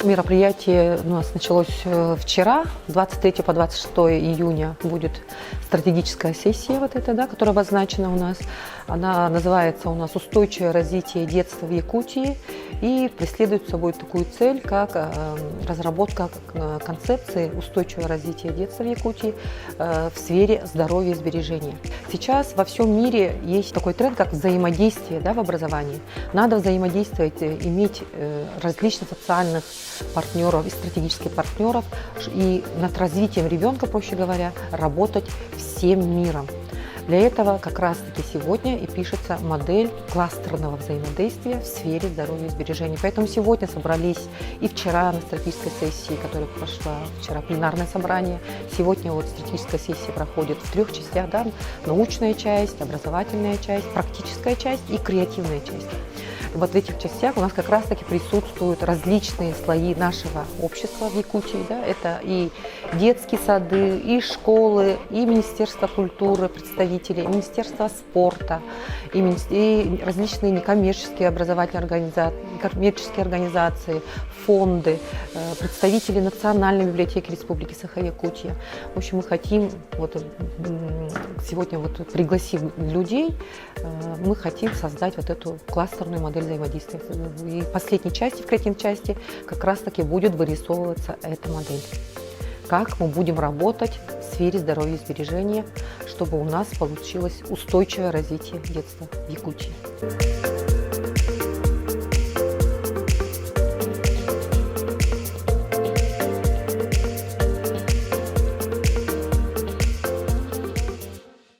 Мероприятие у нас началось вчера, 23 по 26 июня будет стратегическая сессия вот эта, да, которая обозначена у нас. Она называется у нас «Устойчивое развитие детства в Якутии» и преследует собой такую цель, как разработка концепции устойчивого развития детства в Якутии в сфере здоровья и сбережения. Сейчас во всем мире есть такой тренд, как взаимодействие, да, в образовании. Надо взаимодействовать, иметь различных социальных партнеров и стратегических партнеров, и над развитием ребенка, проще говоря, работать всем миром. Для этого как раз-таки сегодня и пишется модель кластерного взаимодействия в сфере здоровья и сбережения. Поэтому сегодня собрались и вчера на стратегической сессии, которая прошла вчера, пленарное собрание. Сегодня вот стратегическая сессия проходит в 3 частях, да, научная часть, образовательная часть, практическая часть и креативная часть. Вот в этих частях у нас как раз-таки присутствуют различные слои нашего общества в Якутии. Да? Это и детские сады, и школы, и Министерство культуры, представители, и Министерство спорта, и различные некоммерческие образовательные организации, коммерческие организации, фонды, представители Национальной библиотеки Республики Саха-Якутия. В общем, мы хотим, вот, сегодня вот, пригласив людей, мы хотим создать вот эту кластерную модель взаимодействия. И в последней части, в креативной части, как раз-таки будет вырисовываться эта модель. Как мы будем работать в сфере здоровья и сбережения, чтобы у нас получилось устойчивое развитие детства в Якутии.